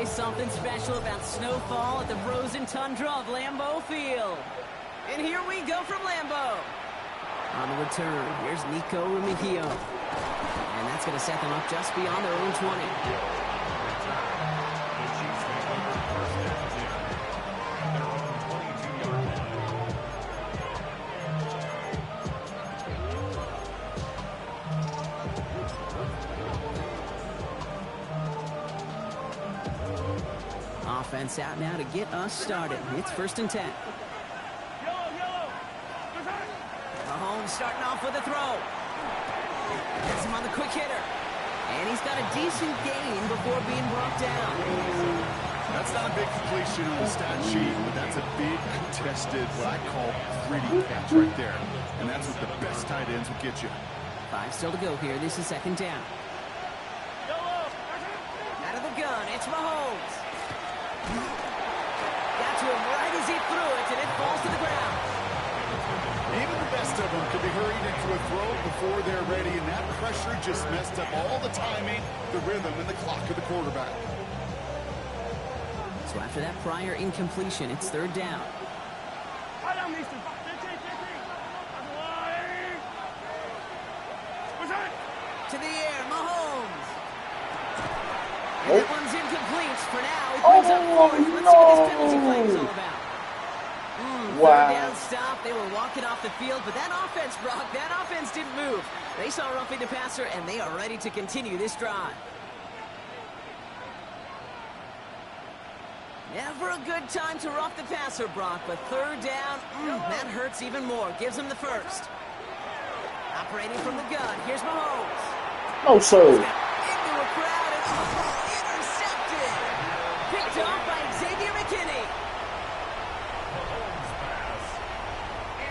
always something special about snowfall at the frozen tundra of Lambeau Field. And here we go from Lambeau. On the return, here's Nico Remigio. And that's going to set them up just beyond their own 20. Offense out now to get us started. It's 1st and 10. Mahomes starting off with a throw. Gets him on the quick hitter. And he's got a decent gain before being brought down. That's not a big completion on the stat sheet, but that's a big contested, what I call gritty catch right there. And that's what the best tight ends will get you. 5 still to go here. This is 2nd down. Out of the gun, it's Mahomes. Got to him right as he threw it, and it falls to the ground. Even the best of them could be hurried into a throw before they're ready, and that pressure just messed up all the timing, the rhythm, and the clock of the quarterback. So after that prior incompletion, it's 3rd down. To the air, Mahomes. And that one's incomplete for now. He brings up 4th. Let's see what this penalty flag is all about. Third down stop. They were walking off the field, but that offense, Brock, that offense didn't move. They saw roughing the passer, and they are ready to continue this drive. Never a good time to rough the passer, Brock, but 3rd down, that hurts even more. Gives him the 1st. Operating from the gun, here's Mahomes. Oh, so. Into a crowd and intercepted. Picked off by Xavier McKinney.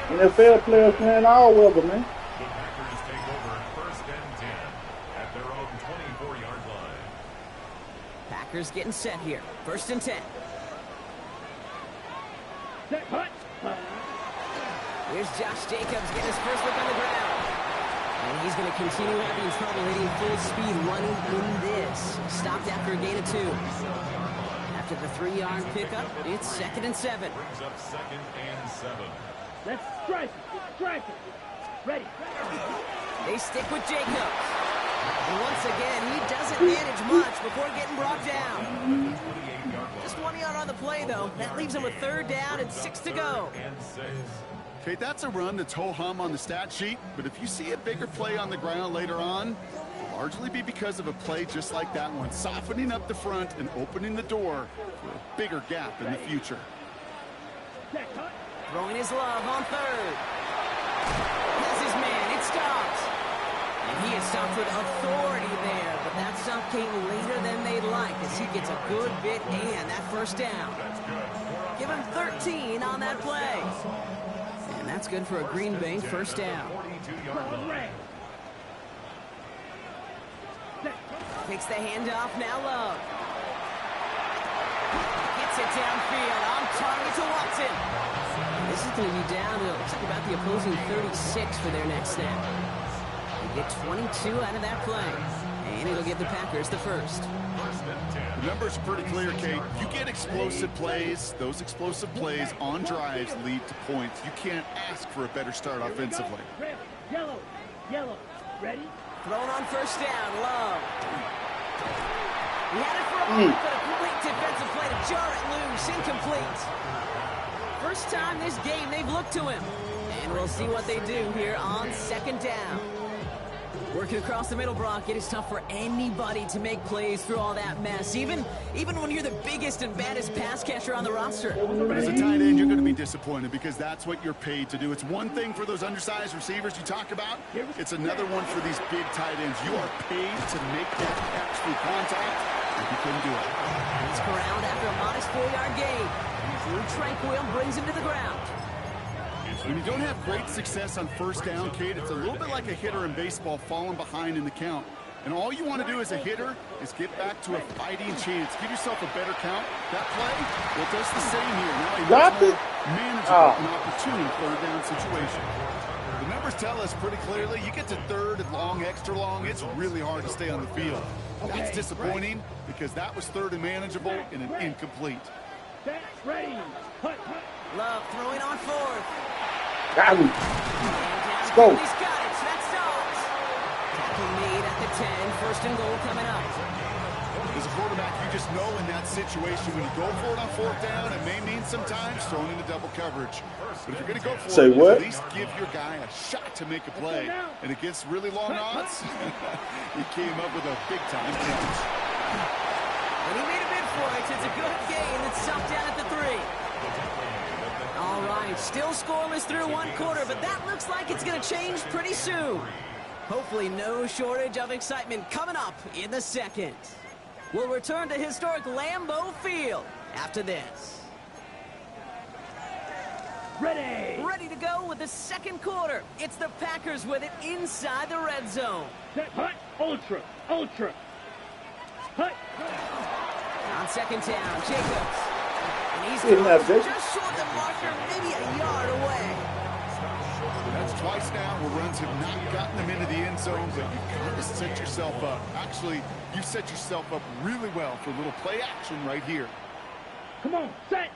NFL players playing all weather, man. The Packers take over 1st and 10 at their own 24-yard line. Packers getting set here. 1st and 10. Here's Josh Jacobs getting his first look on the ground. And he's going to continue having trouble hitting full speed running in this. Stopped after a gain of 2. After the 3-yard pickup, it's 2nd and 7. Brings up 2nd and 7. Let's strike it. Ready. They stick with Jacobs. And once again, he doesn't manage much before getting brought down. Just 1 yard on the play, though. That leaves him with 3rd down and 6 to go. Okay, that's a run that's ho-hum on the stat sheet, but if you see a bigger play on the ground later on, it'll largely be because of a play just like that one, softening up the front and opening the door for a bigger gap in the future. Throwing his love on 3rd. Has his man. It stops. And he is stopped with authority there, but that stop came later than they'd like as he gets a good bit and that 1st down. Give him 13 on that play. And that's good for a Green Bay 1st down. Takes the handoff, now Love. Gets it downfield, on target to Watson. This is going to be down to, looks like about the opposing 36 for their next snap. They get 22 out of that play. And it'll give the Packers the 1st. The numbers are pretty clear, Kate. You get explosive plays. Those explosive plays on drives lead to points. You can't ask for a better start offensively. Yellow. Ready? Thrown on 1st down, Love. He had it for a moment, but a great defensive play to jar it loose. Incomplete. First time this game they've looked to him. And we'll see what they do here on 2nd down. Working across the middle, Brock, it is tough for anybody to make plays through all that mess, even when you're the biggest and baddest pass catcher on the roster. As a tight end, you're going to be disappointed because that's what you're paid to do. It's one thing for those undersized receivers you talk about. It's another one for these big tight ends. You are paid to make that catch through contact, and you couldn't do it. He's corralled after a modest 4-yard gain. Drew Tranquil brings him to the ground. When you don't have great success on 1st down, Kate, it's a little bit like a hitter in baseball falling behind in the count. And all you want to do as a hitter is get back to a fighting chance. Give yourself a better count. That play, well, it does the same here. Now a much more manageable and opportune 3rd down situation. The number numbers tell us pretty clearly, you get to third and long, extra long, it's really hard to stay on the field. That's disappointing because that was third and manageable and an incomplete. Set, ready. Hut. Love throwing on fourth. Got him. Let's go. He's got it. That stops. Tackle made at the 10. First and goal coming up. As a quarterback, you just know in that situation when you go for it on fourth down, it may mean sometimes throwing into double coverage. But if you're going to go for it, at least give your guy a shot to make a play. And against really long odds, he came up with a big-time catch. And he made a bid for it. It's a good gain. It's stopped down at the 3. All right, still scoreless through one quarter, but that looks like it's going to change pretty soon. Hopefully no shortage of excitement coming up in the second. We'll return to historic Lambeau Field after this. Ready to go with the second quarter. It's the Packers with it inside the red zone. Set, hut, ultra. Hut. On second down, Jacobs. And he's just short the marker, maybe a yard away. That's twice now where runs have not gotten them into the end zone, but you kind of set yourself up. Actually, you set yourself up really well for a little play action right here. Come on, set.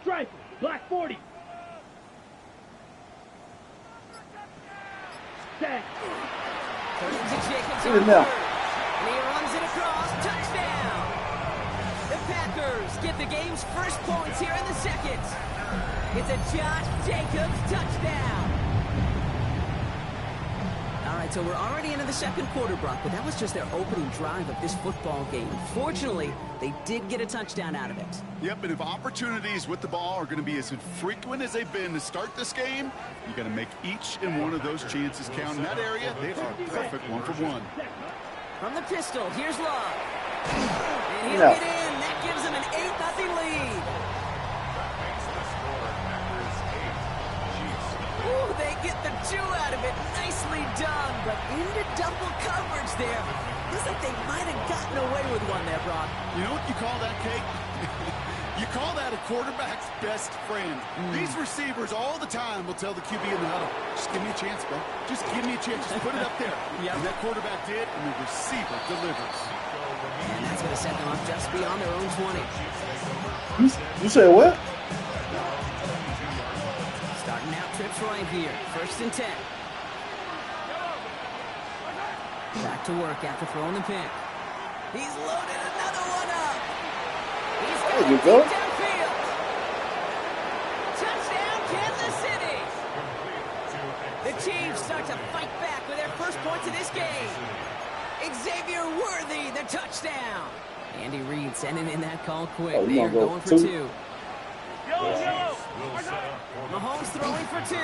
Stripe, black 40. Set. Turns to Jacobs on third. And he runs it across. Touchdown. The Packers get the game's first points here in the second. It's a Josh Jacobs touchdown. All right, so we're already into the second quarter, Brock, but that was just their opening drive of this football game. Fortunately, they did get a touchdown out of it. Yep, and if opportunities with the ball are going to be as infrequent as they've been to start this game, you got to make each and one of those chances count. In that area, they are perfect 1-for-1. From the pistol, here's Love. And he'll get in. That gives them an 8-0 lead. Ooh, they get the 2 out of it. Nicely done, but into double coverage there. Looks like they might have gotten away with one there, Brock. You know what you call that, Kate? You call that a quarterback's best friend. These receivers all the time will tell the QB in the huddle, just give me a chance, bro. Just give me a chance. Just put it up there. Yeah, that quarterback did, and the receiver delivers. And that's going to set them up just beyond their own 20. You say what? Starting out trips right here. First and 10. Back to work after throwing the pick. He's loaded another one up. He's got There you it go. deep downfield. Touchdown, Kansas City. The Chiefs start to fight back with their first points of this game. Xavier Worthy, the touchdown. Andy Reid sending in that call quick. They are going for 2. Yellow. Mahomes throwing for 2.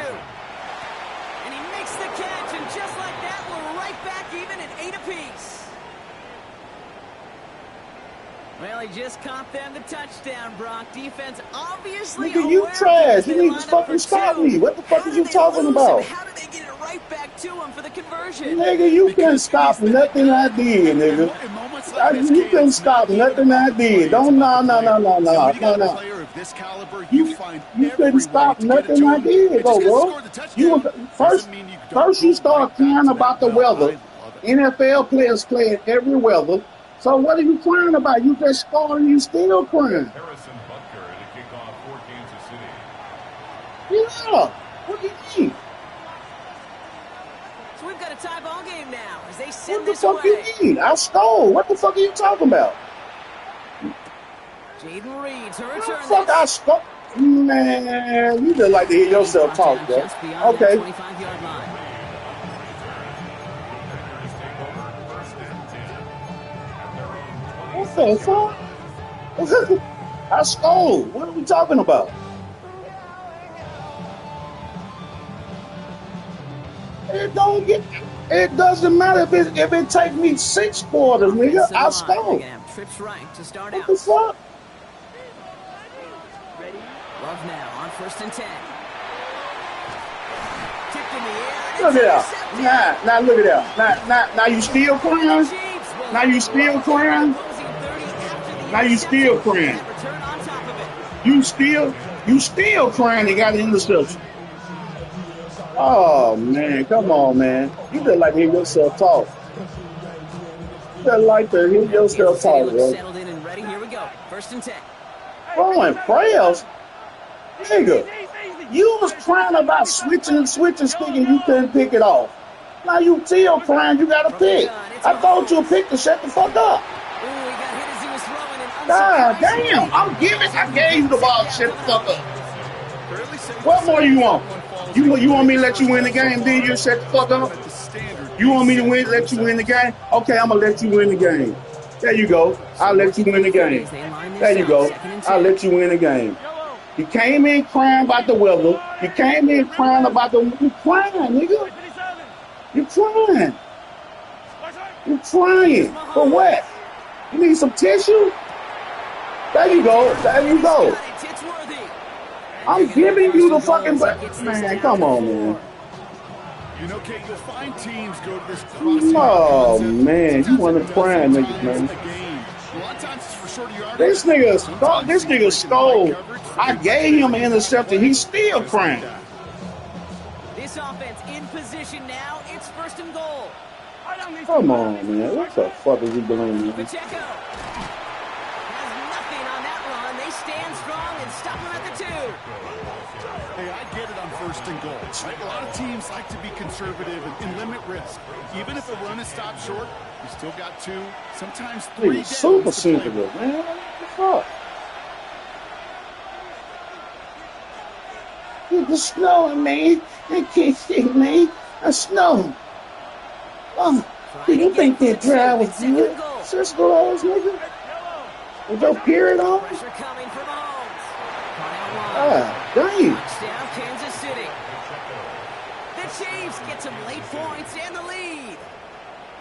And he makes the catch, and just like that, we're right back even at 8 apiece. Well, he just caught them the touchdown, Brock. Defense obviously Nigga, you trash. You need to fucking stop me. What the fuck are you talking about? How did they get it right back to him for the conversion? Nigga, you can't stop nothing I did, nigga. You couldn't stop nothing I did. Don't, no. You couldn't stop nothing I did, bro. You first you start crying about the weather. NFL players play in every weather. So what are you crying about? You just scored and you still crying. Harrison Butker to kick off for Kansas City. Yeah. What do you mean? So we've got a tie ball game now as they send What the this fuck away. you mean? I stole. What the fuck are you talking about? Jaden Reed to What return the fuck this. I stole? Man, you just like to hear yourself talk, bro. Just beyond the Okay. 25-yard line. Packers take over first and 10 at their own 20. What the fuck? I stole. What are we talking about? It doesn't matter if it take me 6 quarters, nigga. Offensive I line, stole. they're gonna have trips right to start What out. the fuck? Ready? Love now on first and 10. Tipped in the air. And Look it's at that. Nah, look at that. Now you still crying? Chiefs will Now you still crying? closing 30 after the Now you still interception. crying? That return on top of it. You still crying? They got an interception. Oh, man. Come on, man. You just like to hear yourself talk. You just like to hear yourself talk, bro. Settled in and ready. Here we go. 1st and 10. Throwing prayers? Nigga, you was crying about switching stick and you couldn't pick it off. Now you still crying you got to pick. I told you to pick to shut the fuck up. God damn, I gave you the ball to shut the fuck up. What more you want? You want me to let you win the game, then you shut the fuck up? You want me to let you win the game? Okay, I'm going to let you win the game. There you go. I'll let you win the game. There you go. I'll let you win the game. You came in crying about the weather. You came in crying about the... You crying, nigga. You crying. You crying. For what? You need some tissue? There you go. There you go. I'm giving you the fucking... Man, come on, man. You know, Kate, you'll find teams go to this oh, man. You want to cry, niggas, man. This nigga stole. I gave him an interception. He's still crying. This offense in position now. It's 1st and goal. Come on, man. What the fuck is he doing, man? Pacheco has nothing on that run. They stand strong and stop him at the 2. Hey, I get it on 1st and goal. Right? A lot of teams like to be conservative and limit risk. Even if a run is stopped short, you still got 2, sometimes 3 downs. Super sensitive, man. What the fuck? It's snowing, man. I can't see, man. It's snowing. Oh, do you think that drive was good? Cisco ass nigga? With your period on? Pressure coming from Mahomes. Ah, damn. Touchdown, Kansas City. The Chiefs get some late points and the lead.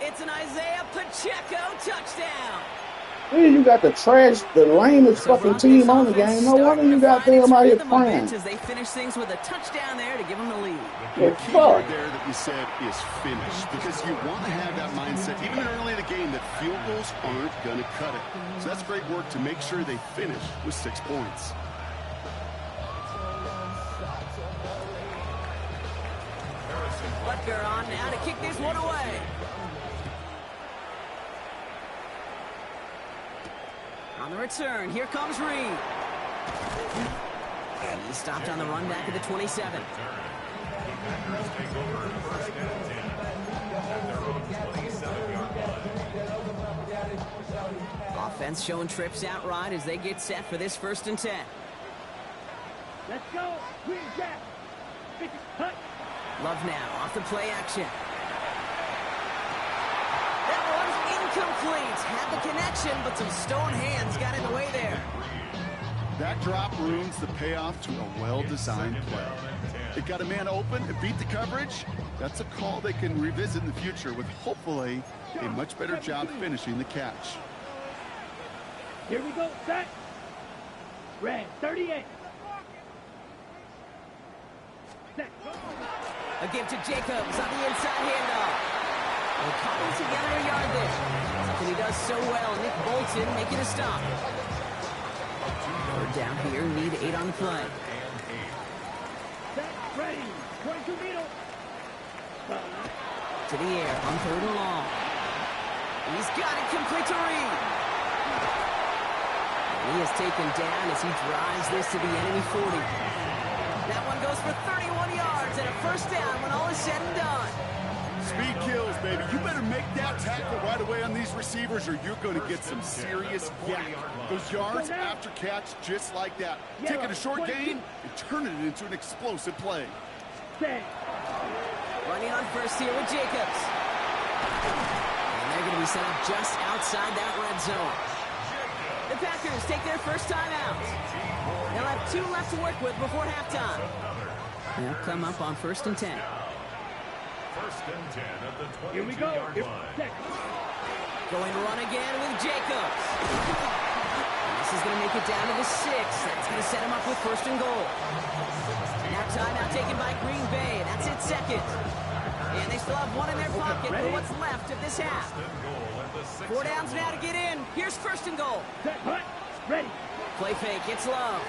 It's an Isaiah Pacheco touchdown. Man, you got the lamest fucking team on the game. No wonder you got them out here crying. As they finish things with a touchdown there to give them the lead. The key word there that you said is finish, because you want to have that mindset, even early in the game, that field goals aren't going to cut it. So that's great work to make sure they finish with 6 points. Butker on now to kick this one away. On the return, here comes Reed. And he stopped on the run back at the 27. Offense showing trips out right as they get set for this 1st and 10. Let's go. Green Jack. Love now off the play action. That one's incomplete. Had the connection, but some stone hands got in the way there. That drop ruins the payoff to a well-designed play. It got a man open, it beat the coverage. That's a call they can revisit in the future with hopefully a much better job finishing the catch. Here we go, set. Red, 38. Set. A give to Jacobs on the inside handoff. They're coming together a yard there. Something he does so well. Nick Bolton making a stop. 3rd down here, need 8 on the play. Set, ready. 22 meter. To the air on 3rd and long. He's got it complete to Reed. He is taken down as he drives this to the enemy 40. That one goes for 31 yards and a 1st down when all is said and done. Speed kills, baby. You better make that tackle right away on these receivers or you're going to get some serious yak. Those yards after catch just like that. Taking a short gain and turning it into an explosive play. Running on 1st here with Jacobs. And they're going to be set up just outside that red zone. The Packers take their 1st time out. They'll have 2 left to work with before halftime. They'll come up on 1st and 10. 1st and 10 at the 22-yard Here we go. line. Going to run again with Jacobs. And this is going to make it down to the 6. That's going to set him up with 1st and goal. Now timeout taken by Green Bay. That's it 2nd. And they still have 1 in their pocket for what's left of this half. 4 downs now to get in. Here's 1st and goal. Set, hut, ready. Play fake, it's Love.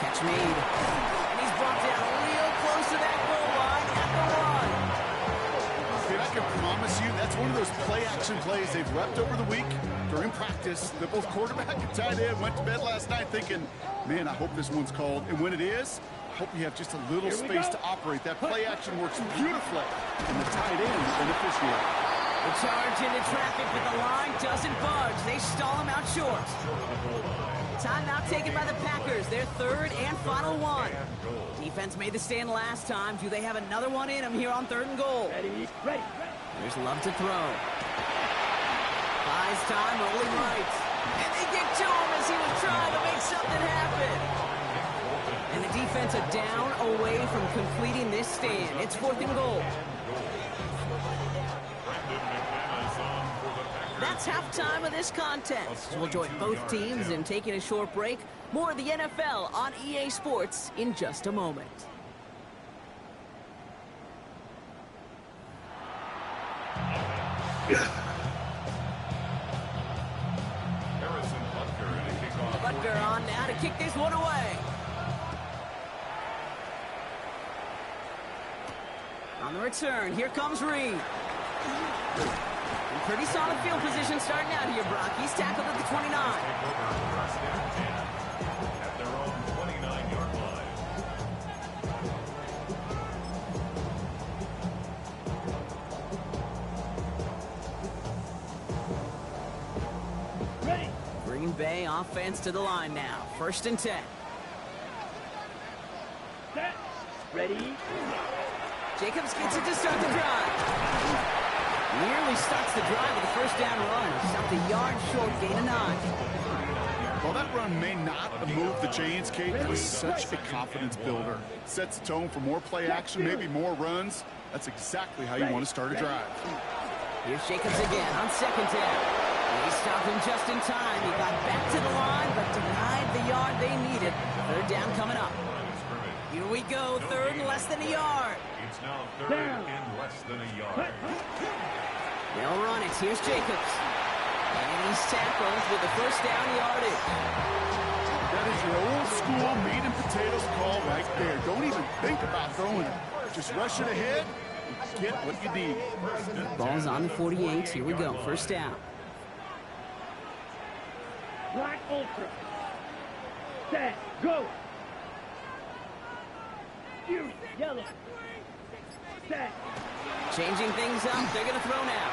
Catch made. And he's brought down real close to that goal line at the 1. Kid, I can promise you that's one of those play-action plays they've repped over the week during practice. The both quarterback and tight end went to bed last night thinking, man, I hope this one's called. And when it is, I hope you have just a little space to operate. That play-action works beautifully, and the tight end is beneficiary. The charge into traffic, but the line doesn't budge. They stall him out short. Timeout taken by the Packers, their third and final one. Defense made the stand last time. Do they have another one in them here on 3rd and goal? Ready. There's Love to throw. Buys time, rolling right. And they get to him as he was trying to make something happen. And the defense a down away from completing this stand. It's 4th and goal. That's halftime of this contest. We'll join both teams in taking a short break. More of the NFL on EA Sports in just a moment. Butker on now to kick this one away. On the return, here comes Reed. Pretty solid field position starting out here, Brock. He's tackled at the 29. At their own 29-yard line. Ready. Green Bay offense to the line now. 1st and 10. Set. Ready. Jacobs gets it to start the drive. Nearly starts the drive with a 1st down run. Stopped a yard short, gain of 9. While that run may not have moved the chains, Kate, it was such a confidence builder. Sets the tone for more play action, maybe more runs. That's exactly how you want to start a drive. Here's Jacobs again on 2nd down. They stopped him just in time. He got back to the line, but denied the yard they needed. 3rd down coming up. Here we go, 3rd and less than a yard. It's now 3rd and less than a yard. They'll run it. Here's Jacobs. And he's tackled with the 1st down yardage. That is your old school meat and potatoes call right there. Don't even think about throwing it. Just rush it ahead and get what you need. Ball's on the 48. Here we go. 1st down. Black Ultra. Set. Go. Fury. Yellow. Set. Changing things up. They're going to throw now.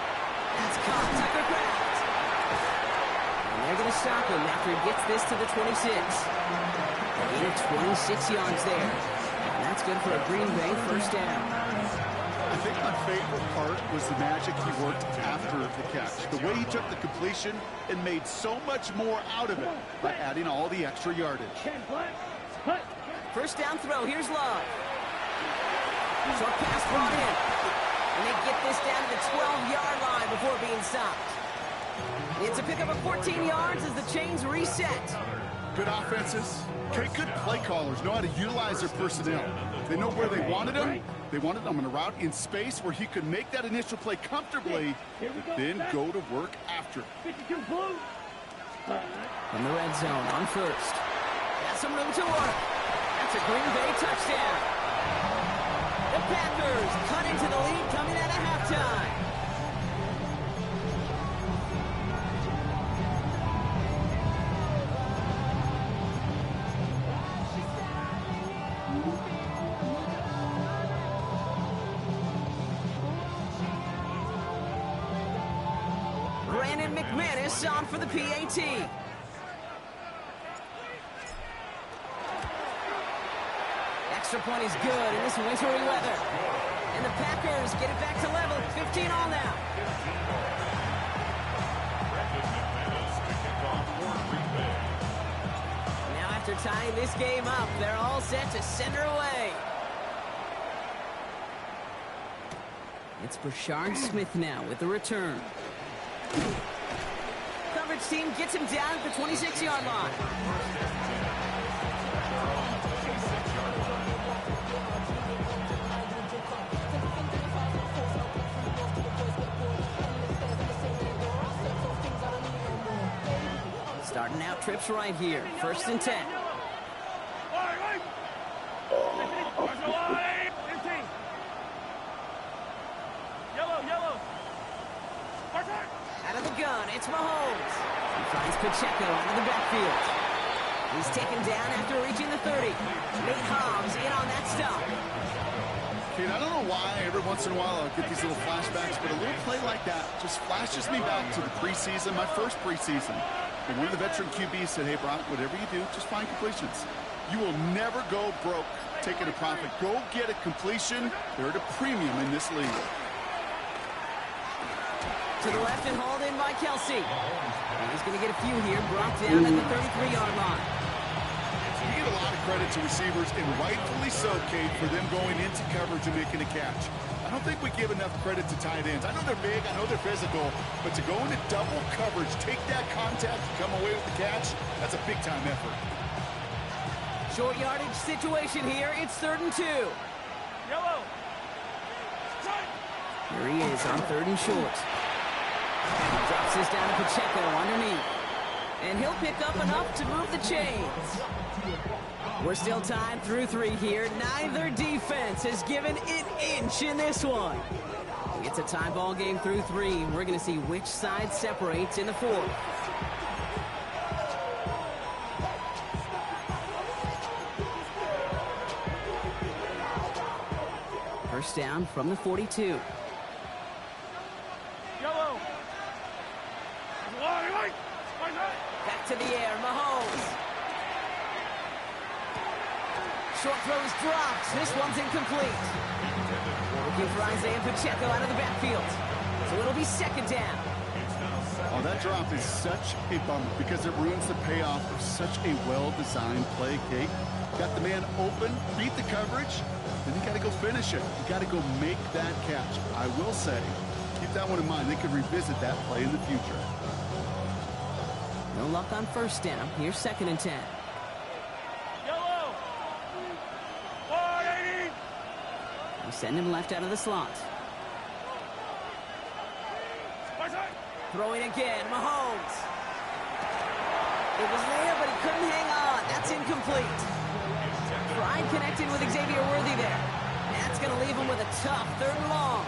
That's caught. Tucker Kraft. And they're going to stop him after he gets this to the 26. Gain of 26 yards there. And that's good for a Green Bay 1st down. I think my favorite part was the magic he worked after the catch. The way he took the completion and made so much more out of it by adding all the extra yardage. 10 black. Hut. 1st down throw. Here's Love. Short pass brought in. And they get this down to the 12-yard line before being stopped. It's a pickup of 14 yards as the chains reset. Good offenses. Okay, good play callers know how to utilize their personnel. They know where they wanted them. They wanted them on a route in space where he could make that initial play comfortably, then go to work after. 52 blue. From the red zone on 1st. Got some room to work. That's a Green Bay touchdown. The Packers cut into the lead coming out of halftime. Brandon McManus on for the PAT. Extra point is good in this wintry weather. And the Packers get it back to level. 15 all now. Now after tying this game up, they're all set to send her away. It's Brashard Smith now with the return. Coverage team gets him down at the 26-yard line. Starting out trips right here. 1st and 10. Out of the gun, it's Mahomes. He finds Pacheco out of the backfield. He's taken down after reaching the 30. Nate Hobbs in on that stop. Kate, I don't know why every once in a while I'll get these little flashbacks, but a little play like that just flashes me back to the preseason, my first preseason. And one of the veteran QBs said, hey, Brock, whatever you do, just find completions. You will never go broke taking a profit. Go get a completion. They're at a premium in this league. To the left and hauled in by Kelsey. He's going to get a few here, brought down at the 33-yard line. You get a lot of credit to receivers, and rightfully so, Kate, for them going into coverage and making a catch. I don't think we give enough credit to tight ends. I know they're big, I know they're physical, but to go into double coverage, take that contact, and come away with the catch, that's a big-time effort. Short yardage situation here. It's 3rd and 2. Yellow. Here he is on 3rd and short. He drops this down to Pacheco underneath. And he'll pick up enough to move the chains. We're still tied through 3 here. Neither defense has given an inch in this one. It's a tie ball game through 3. We're going to see which side separates in the 4th. First down from the 42. Yellow. Back to the air, Mahomes. Short throws dropped. This one's incomplete. Looking for Isaiah Pacheco out of the backfield. So it'll be 2nd down. Oh, that drop is such a bummer because it ruins the payoff of such a well-designed play, Kate. Got the man open, beat the coverage, then you got to go finish it. You got to go make that catch. I will say, keep that one in mind. They could revisit that play in the future. No luck on 1st down. Here's 2nd and 10. Yellow. 180. We send him left out of the slot. Throwing again, Mahomes. It was there, but he couldn't hang on. That's incomplete. Pride connected with Xavier Worthy there. That's going to leave him with a tough 3rd and long.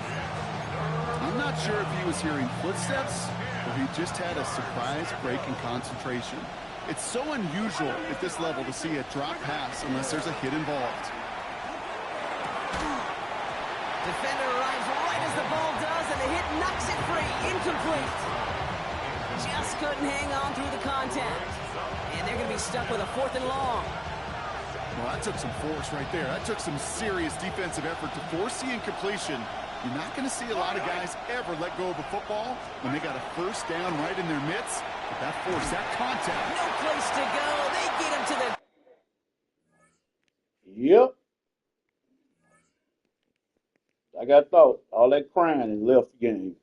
I'm not sure if he was hearing footsteps or he just had a surprise break in concentration. It's so unusual at this level to see a drop pass unless there's a hit involved. Defender arrives right as the ball does, and the hit knocks it free. Incomplete. Just couldn't hang on through the contact. And they're going to be stuck with a 4th and long. Well, that took some force right there. That took some serious defensive effort to force the incompletion. You're not going to see a lot of guys ever let go of a football when they got a 1st down right in their midst. But that force, that contact. No place to go. They get him to the... Yep. Like I thought, all that crying and left the game.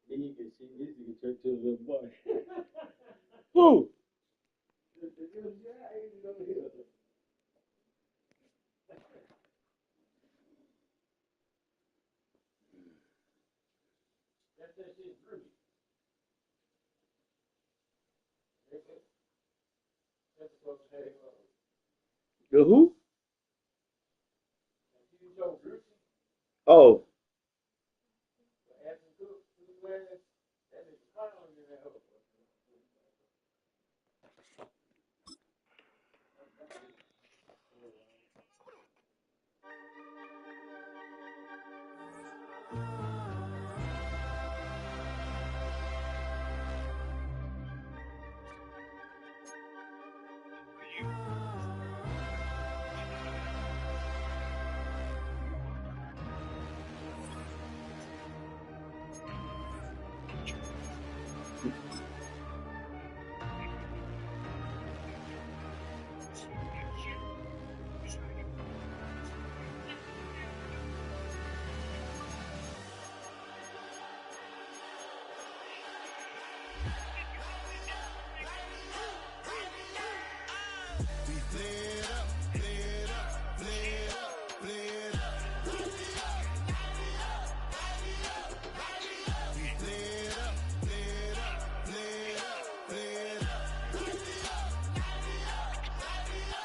You can see this nigga turn to a little boy. Who? The who? Oh.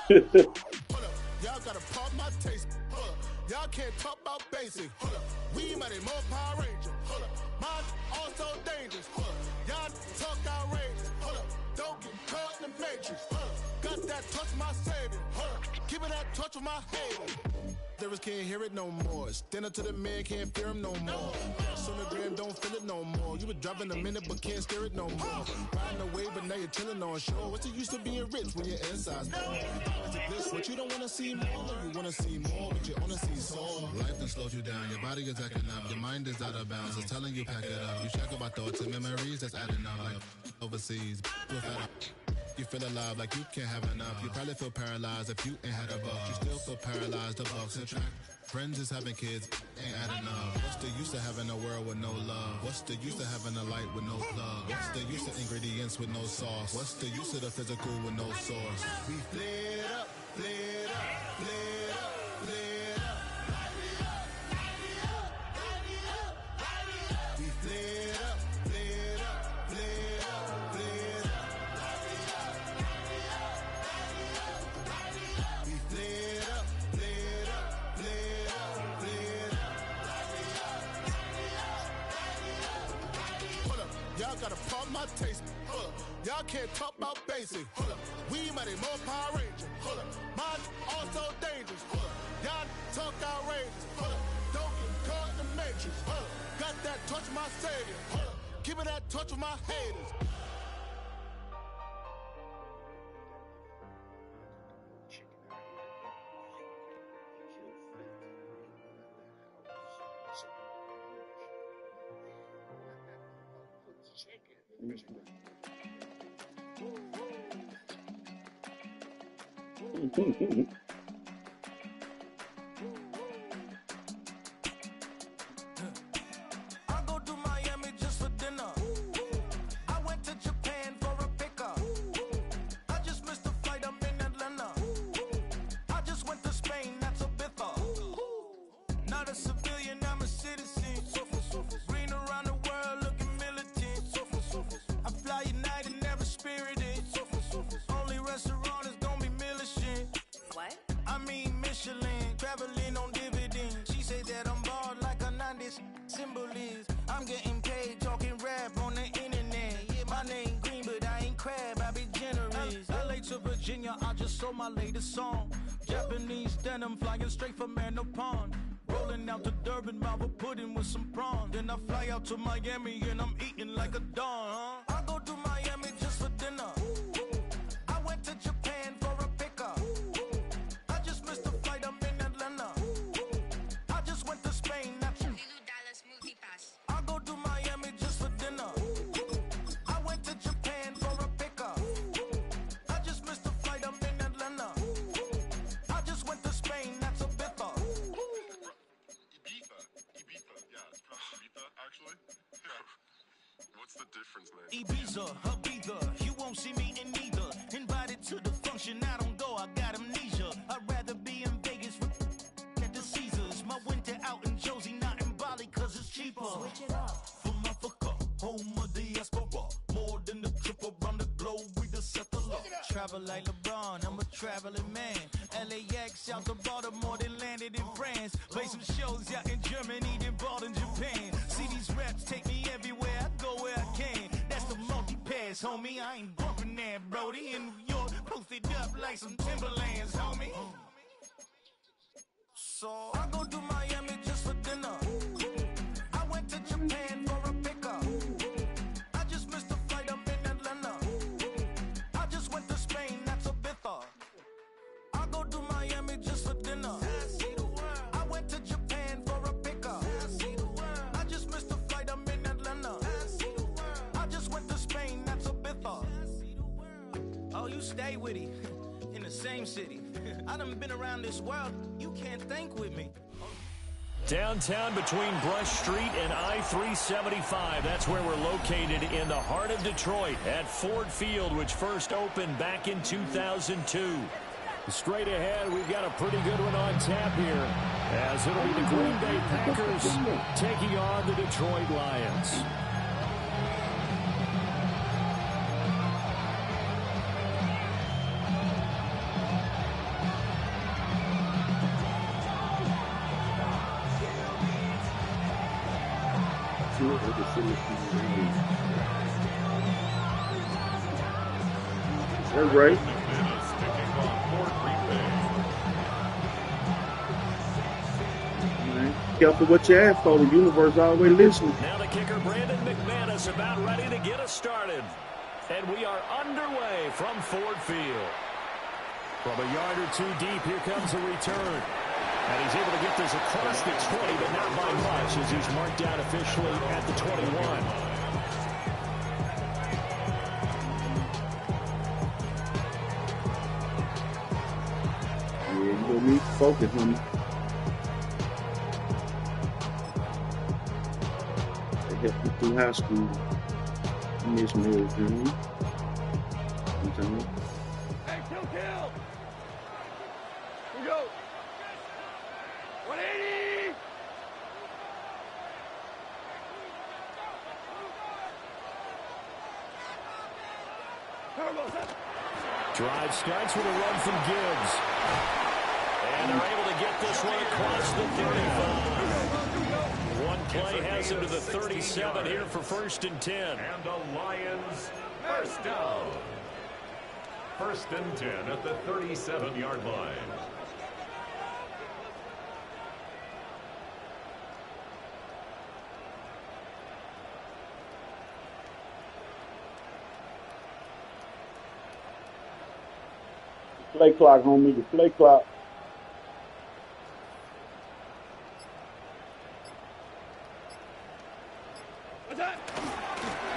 Y'all gotta pop my taste. Y'all can't talk about basic. We might be more Power Ranger. Mine also dangerous. Y'all talk outrageous. Don't get caught in the matrix. Got that touch my savior. Give me that touch with my haters. Lyrics can't hear it no more. Stand up to the man, can't fear him no more. Sonogram don't feel it no more. You been driving a minute but can't steer it no more. Riding away but now you're chilling on shore. What's the use of being rich when you're inside? It's a bliss, but you don't wanna see more. You wanna see more, but you wanna see soul. Life done slowed you down. Your body is acting up. Your mind is out of bounds. It's telling you pack it up. You check about thoughts and memories that's adding up. Like overseas, you feel alive like you can't have enough. You probably feel paralyzed if you ain't had a buck. You still feel paralyzed, the bucks and track. Friends is having kids, ain't adding up. What's the use of having a world with no love? What's the use of having a light with no plug? What's the use of ingredients with no sauce? What's the use of the physical with no source? We flared up, flared up, flared up, flared up. We flared up, flared up, flared up, flared up. We flared up, flared up, flared up, flared up. Hold up, y'all gotta pop my taste. Hold up, y'all can't talk about basic. Hold up, we might be more Power Ranger. Hold up, mine also dangerous. Hold up, y'all talk outrageous. Hold up, don't get caught in the matrix. Hold up, got that touch with my savior. Hold up, give me that touch with my haters. I go to Miami just for dinner. I went to Japan for a pickup. I just missed the flight, I'm in Atlanta. I just went to Spain, that's Ibiza. Not a civilian, I'm a citizen. Green around the world, looking militant. I fly United, never spirited. Only restaurant is gonna be Michelin. What? I mean Michelin, traveling on dividends. She said that I'm bald like a 90s. Symbol is I'm getting paid, talking rap on the internet. Yeah, my name Green, but I ain't crab, I be generous. LA to Virginia, I just sold my latest song. Japanese denim, flying straight from Manapon. Rolling out to Durban, Malva pudding with some prawns. Then I fly out to Miami and I'm eating like a dawn. I go to Miami just for dinner. I went to Japan for a pickup. I just missed the flight, I'm in Atlanta. I just went to Spain, that's I go to Miami just for dinner. I went to Japan for a pickup. I just missed the flight, I'm in Atlanta. I just went to Spain, that's Ibiza. Ibiza, yeah, it's pronounced Ibiza, actually. What's the difference, man? Ibiza, Ibiza, you won't see me in neither. Invited to the function, I don't go, I got amnesia. I'd rather be in Vegas at the Caesars. My winter out in Josie, not in Bali, cause it's cheaper. Switch it up. From Africa, home of the diaspora. More than the trip around the globe, we just set the law. Travel like LeBron, I'm a traveling man. LAX out to Baltimore, then landed in France. Play some shows out in Germany, then bought in Japan. See these raps take me everywhere, I go where I can. That's the multi-pass, homie, I ain't bumping that, Brody. In New York, posted up like some Timberlands, homie. So I go to Miami just for dinner. I went to Japan for a pickup. I just missed the flight, I'm in Atlanta. I just went to Spain, that's Ibiza. I go to Miami just for dinner. I went to Japan for a pickup. I just missed the flight, I'm in Atlanta. I just went to Spain, that's Ibiza. Oh, you stay with it. In the same city. I done been around this world. You can't think with me. Downtown between Brush Street and I-375. That's where we're located in the heart of Detroit at Ford Field, which first opened back in 2002. Straight ahead, we've got a pretty good one on tap here, as it'll be the Green Bay Packers taking on the Detroit Lions. That's right. Careful what you ask for. The universe always listening. Now the kicker, Brandon McManus, about ready to get us started. And we are underway from Ford Field. From a yard or two deep, here comes a return. And he's able to get this across the 20, but not by much, as he's marked down officially at the 21. Yeah, you gonna need to focus on it. They helped me through high school. I miss me, you know? Sometimes. Hey, kill! We go! 180! Drive starts with a run from Gibbs. And they're able to get this one across the 35. One play has him to the 37 here for 1st and 10. And the Lions first down. 1st and 10 at the 37-yard line. Play clock, homie. The play clock.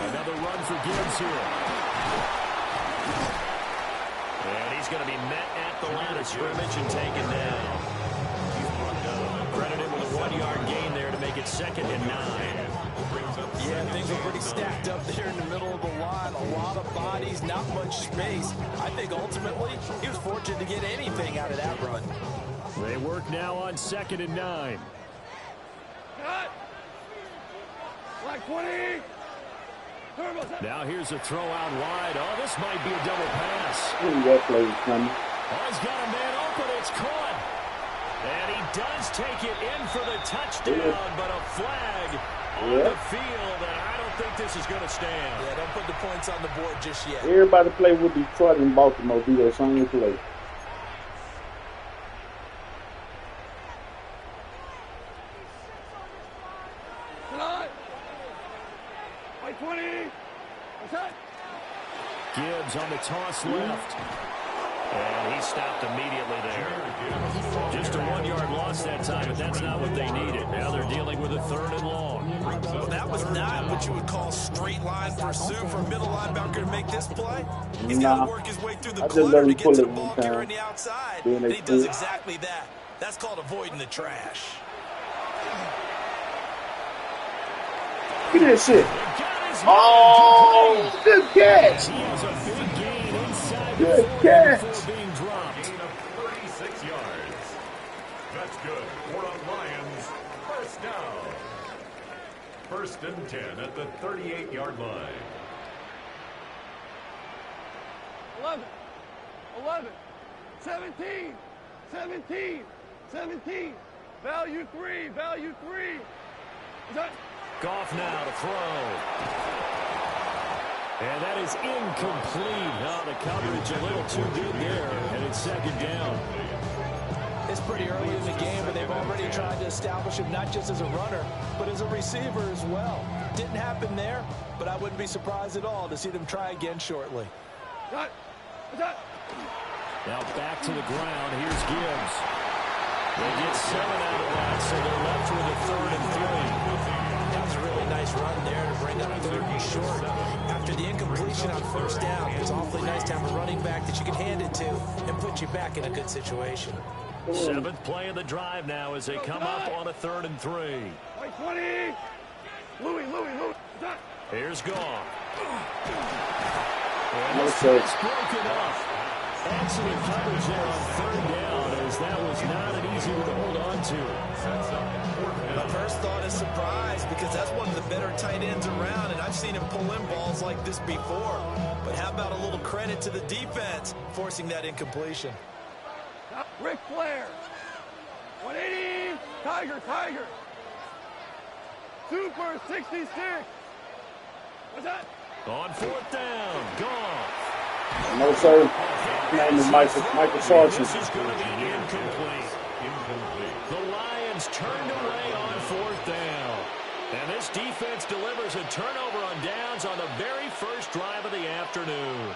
Another run for Gibbs here. And he's going to be met at the line of scrimmage and taken down. Credited with a 1-yard gain there to make it 2nd and 9. Yeah, things are pretty stacked up there in the middle of the line. A lot of bodies, not much space. I think ultimately he was fortunate to get anything out of that run. They work now on 2nd and 9. Cut! Like 20! Now here's a throw out wide. Oh, this might be a double pass. That play is coming. Oh, he's got a man open. It's caught. And he does take it in for the touchdown, but a flag on the field, and I don't think this is going to stand. Yeah, don't put the points on the board just yet. Everybody play with Detroit and Baltimore do that same play. Like 20! Gibbs on the toss left. And he stopped immediately there. Just a 1-yard loss that time, but that's not what they needed. Now they're dealing with a 3rd and long. Well, that was not what you would call straight line pursuit for a middle linebacker to make this play. He's got to work his way through the clutter to get to the ball carrier on the outside, and he does exactly that. That's called avoiding the trash. Get that shit. Oh, good catch. He has a big gain inside good the 40 catch. before being dropped. Gain of 36 yards. That's good for a Lions first down. 1st and 10 at the 38-yard line. 11, 17, 17, 17. Value 3. Goff now to throw. And that is incomplete. Now the coverage a little too good there, and it's 2nd down. It's pretty early in the game, but they've already tried to establish him not just as a runner, but as a receiver as well. Didn't happen there, but I wouldn't be surprised at all to see them try again shortly. Now back to the ground. Here's Gibbs. They get 7 out of that, so they're left with a 3rd and 3. That was a really nice run there to bring up 3rd and short. After the incompletion on 1st down, it's awfully nice to have a running back that you can hand it to and put you back in a good situation. 7th play of the drive now as they come up on a 3rd and 3. Like 20! Louis. Here's Goff. No And sir. it's broken up. Excellent coverage there on 3rd down, as that was not an easy one to hold on to. My first thought is surprise, because that's one of the better tight ends around, and I've seen him pull in balls like this before. But how about a little credit to the defense forcing that incompletion? Ric Flair. 180. Tiger. Super 66. On 4th down, Goff. No, sir. His name is Michael Sargent. This is going to be incomplete. The Lions turned away on 4th down. And this defense delivers a turnover on downs on the very first drive of the afternoon.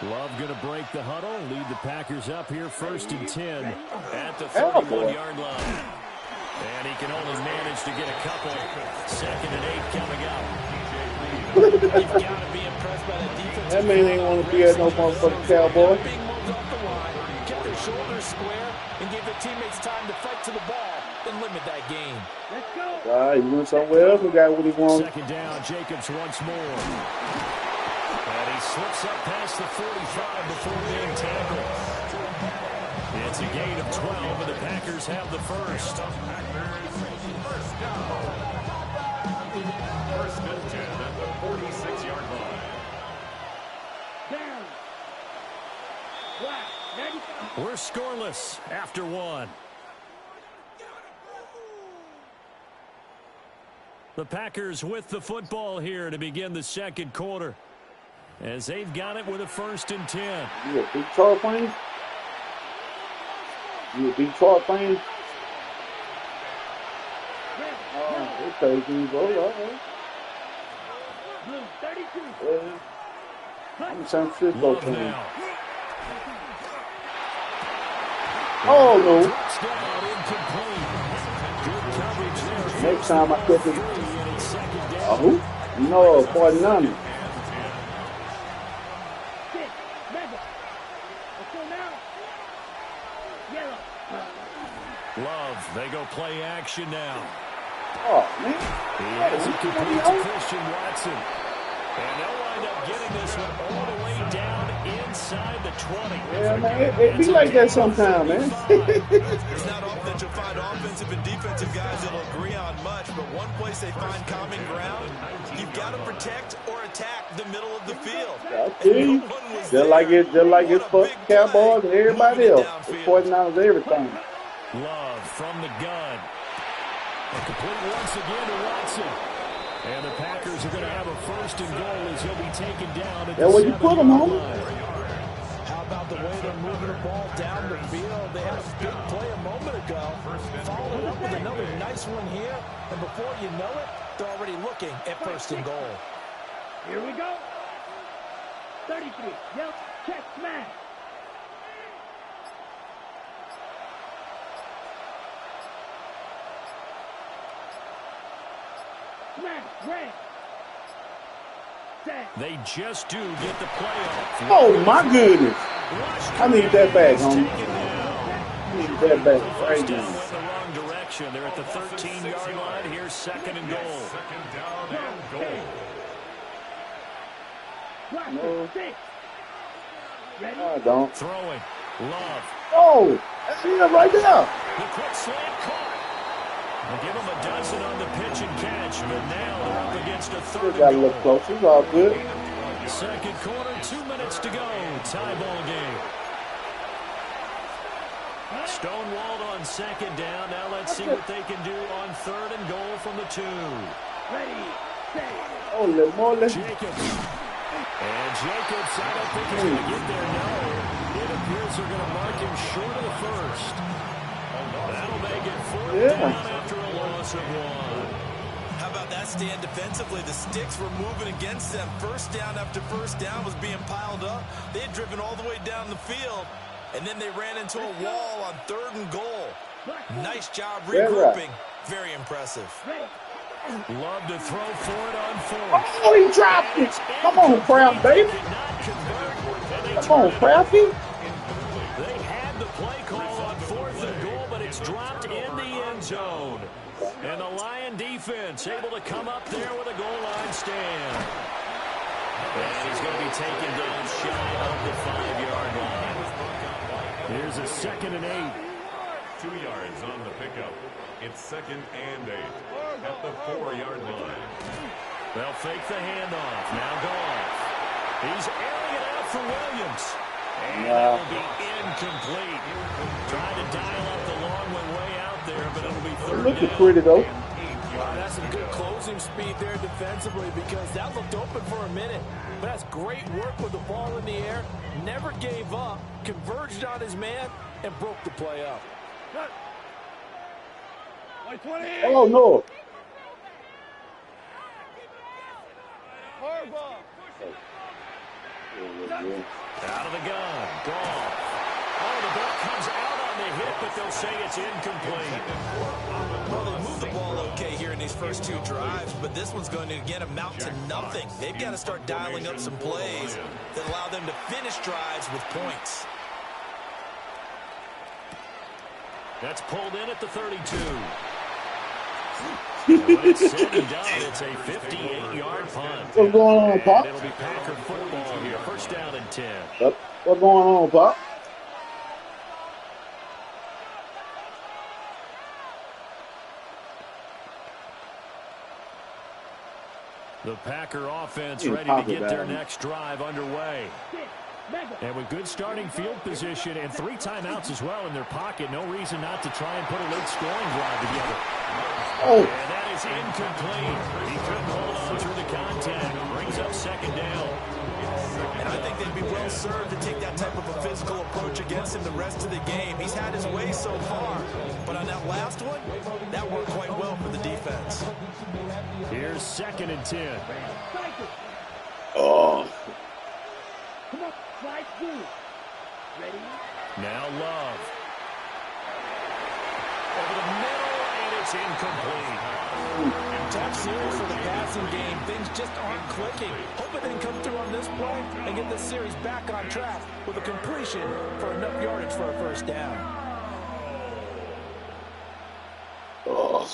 Love going to break the huddle, lead the Packers up here 1st and 10 at the 31-yard line. And he can only manage to get a couple. 2nd and 8 coming up. You've got to be impressed by that defense. That man ain't want to be at no motherfucking Cowboy. Being moved off the line, get their shoulders square, and give their teammates time to fight to the ball, and limit that game. Let's go. All right, he went somewhere else and got what he wanted. 2nd down, Jacobs once more. And he slips up past the 45 before being tackled. It's a gain of 12, and the Packers have the first. First down. 1st and 10 at the 46-yard line. Down. Black. 95. We're scoreless after 1. The Packers with the football here to begin the 2nd quarter, as they've got it with a 1st and 10. You a Detroit fan? You a Detroit fan? Oh, okay, you go. All right. Blue 32. Yeah. I'm a San Francisco Love fan. now. Oh, no. Touchdown incomplete. Good coverage there. Next time I catch it. Who? No, 49. 6. Mega. Let's go now. Yellow. Love, they go play action now. Oh, man. He has it complete to Christian Watson. And they'll wind up getting this one all the way down inside the 20. Yeah, man, it be like that sometime, man. It's not often that you'll find offensive and defensive guys that'll agree on much, but one place they find common ground, you've got to protect or attack the middle of the field. I see. Just like it's for Cowboys and everybody else. It's 49ers everything. Love from the gun. A complete once again to Watson. And the Packers are going to have a 1st and goal as he'll be taken down at the 7-yard line. That's what you put him on. How about the way they're moving the ball down the field? They had a big play a moment ago. Followed up with another nice one here. And before you know it, they're already looking at 1st and goal. Here we go. 33. Yep. Check. Smash. Red. They just do get the play off. Oh, my goodness. I need that back, homie. I need that back. First down went the wrong direction. They're at the 13-yard line. Here's 2nd and goal. 2nd down and goal. No. I don't. Throwing. Love. Oh, that's him right there. The quick slant caught. They'll give him a dozen on the pitch and catch, but now they're up against a 3rd and Got a goal. little closer. It's all good. 2nd quarter, 2 minutes to go. Tie ball game. Stonewalled on 2nd down. Now let's see what they can do on 3rd and goal from the 2. Ready. Set. Oh, little more. Jacobs. And Jacobs, I don't think he's going to get there. No. It appears they're going to mark him short of the 1st. That'll make it 4th down after a loss of 1. How about that stand defensively? The sticks were moving against them. 1st down after 1st down was being piled up. They had driven all the way down the field, and then they ran into a wall on 3rd and goal. Nice job regrouping. Very impressive. Love to throw for it on 4th. Oh, he dropped it. Come on, Kraft, baby. Come on, Crafty. They had the play call on 4th and goal, but it's dropped in the end zone. And the Lion defense able to come up there with a goal line stand. And he's going to be taken down shy of the 5-yard line. Here's a 2nd and 8. 2 yards on the pickup. It's 2nd and 8 at the 4-yard line. They'll fake the handoff. Now Goff. He's airing it out for Williams. And that will be incomplete. Trying to dial up the long one way out there, but it'll be 3rd Looking down. pretty, though. That's some good closing speed there defensively because that looked open for a minute. But that's great work with the ball in the air. Never gave up, converged on his man, and broke the play up. Oh, no. Out of the gun. Gone. Oh, the ball comes out on the hit, but they'll say it's incomplete. Well, they moved the ball okay here in these first two drives, but this one's going to again amount to nothing. They've got to start dialing up some plays that allow them to finish drives with points. That's pulled in at the 32. And when it's said and done, it's a 58-yard punt. What's going on, Pop? It'll be Packer football here. First down and 10. What's going on, Pop? The Packer offense ready to get their next drive underway. And with good starting field position and 3 timeouts as well in their pocket, no reason not to try and put a late scoring drive together. Oh. And that is incomplete. He couldn't hold on through the contact. Brings up second down. And I think they'd be well served to take that type of a physical approach against him the rest of the game. He's had his way so far. But on that last one, that worked quite well for the defense. Here's second and 10. Oh. Come on, slide through. Ready? Now Love. Over the middle, and it's incomplete. Tough series for the passing game. Things just aren't clicking. Hoping they can come through on this play and get the series back on track with a completion for enough yardage for a first down. Oh.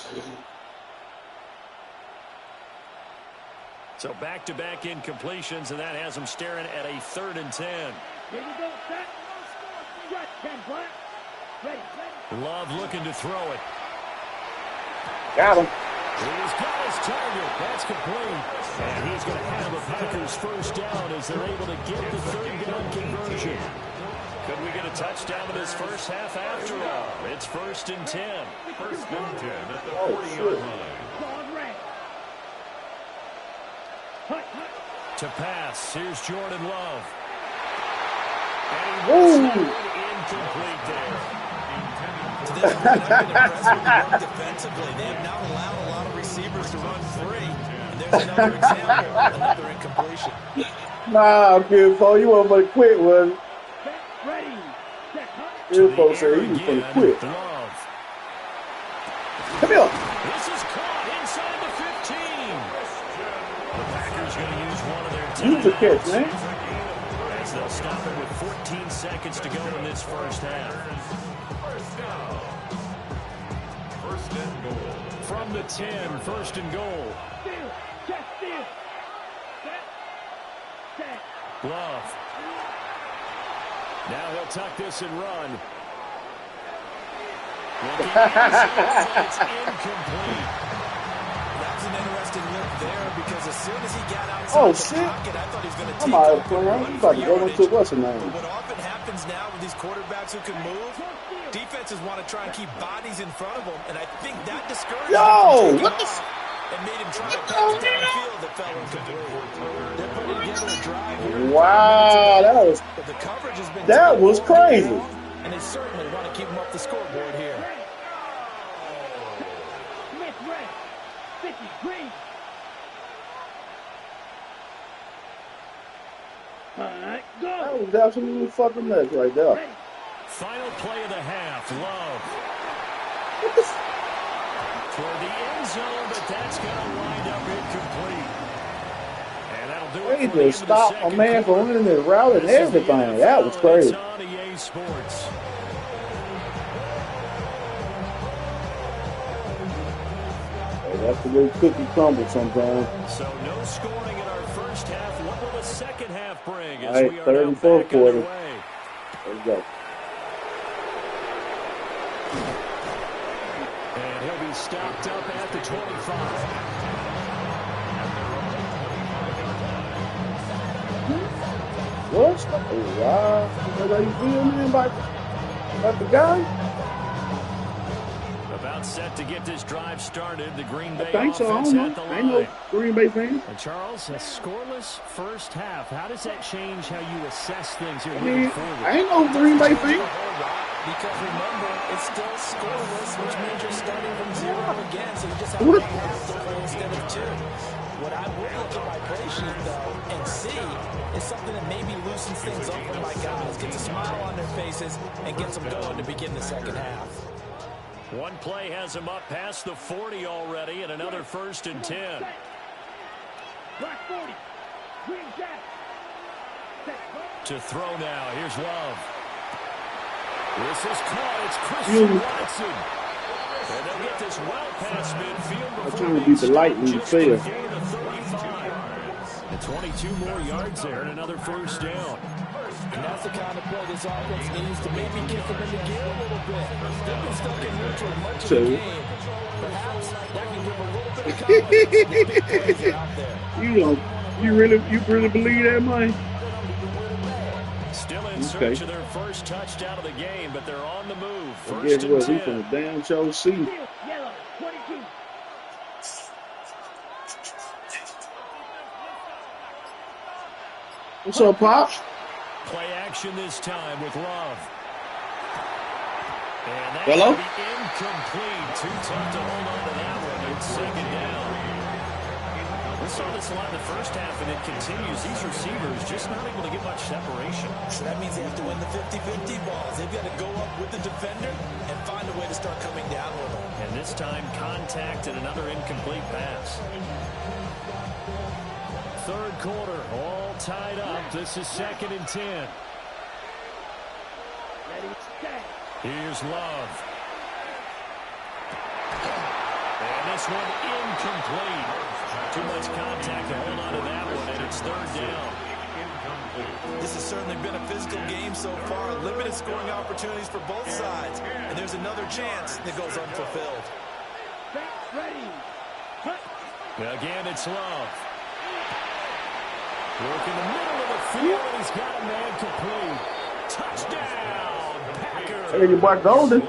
So back-to-back incompletions, and that has them staring at a 3rd and 10. Here we go, set. Stretch, 10 flat. Ready, ready. Love looking to throw it. Got him. He's got his target. That's complete. And he's going to have a Packers first down as they're able to get the 3rd down conversion. Could we get a touchdown in this first half after all? It's 1st and 10. 1st and 10 at the 40-yard line. To pass, here's Jordan Love. And he was incomplete there. To this point, I've been impressed with the work defensively. They have now allowed a lot of receivers to run free. And there's another example, another incompletion. Nah, kid, Paul, you want to quit, was Ready. Kid, Paul said he was going to quit. Love. Come here. This is caught inside the 15. The Packers going to use one of their Use the catch, man. As they'll stop it with 14 seconds to go in this first half. First down. 1st and goal. From the 10, 1st and goal. Steal. Check, steal. Set. Set. Love. Now he'll tuck this and run. It's incomplete. That was an interesting look there because as soon as he got outside the pocket, I thought he was going to take off and run for yardage. But what often happens now with these quarterbacks who can move, defenses want to try and keep bodies in front of them, and I think that discouraged him from taking off and made him try to pass downfield that fell incomplete. They're putting together a drive here. Wow, that was crazy. And they certainly want to keep him up the scoreboard here. Smith red. 50 green. All right, go. That was absolutely fucking nuts right there. Final play of the half. Love. For the end zone, but that's going to wind up incomplete. And that'll do it. They just stopped a man from running his route and everything. That was crazy. On EA Sports. That's the way cookie crumbles sometimes. So no scoring in our first half. What will the second half bring? All right, 3rd and 4th quarter. There we go. And he'll be stopped up at the 25. What? Oh, wow. How you feel, man, about the guy? About about set to get this drive started. The Green Bay I think so. I offense don't at the know. line. Ain't no Green Bay fan. And Charles, a scoreless first half. How does that change how you assess things here I moving mean, forward? I ain't no Green Bay fan. Because remember, it's still scoreless, which means you're starting from 0 again, so you just have What? one half to play instead of 2. What I would look at my play sheet, though, and see is something that maybe loosens things up for my guys, gets a smile on their faces, and gets them going to begin the second half. One play has him up past the 40 already, and another 1st and 10. Black 40. Green jack. To throw now. Here's Love. This is caught. It's Christian Watson. And they'll get this well past midfield before I'm trying to be polite when you fail. 22 more yards there and another 1st down. And that's the kind of play this offense needs to maybe kick them into gear a little bit. They've been stuck in neutral much of the game. Perhaps that can give a little bit of confidence out there. You really believe that, Mike? Still in search of their first touchdown of the game, but they're on the move. Well, 1st guess what? and He's 10. gonna damn show see. Yellow 22. What's up, Pops? Play action this time with Love. And that Hello? will be incomplete. Too tough to hold on to that one. It's 2nd down. We saw this a lot in the first half, and it continues. These receivers just not able to get much separation. So that means they have to win the 50-50 balls. They've got to go up with the defender and find a way to start coming down with them. And this time, contact and another incomplete pass. 3rd quarter, all tied up. This is 2nd and 10. Ready, set. Here's Love. And this one incomplete. Too much contact to hold on to that one, and it's 3rd down. This has certainly been a physical game so far. Limited scoring opportunities for both sides. And there's another chance that goes unfulfilled. Ready. Cut. Again, it's Love. Work in the middle of the field, and he's got a man complete. Touchdown, Packers. Hey, your boy Golden.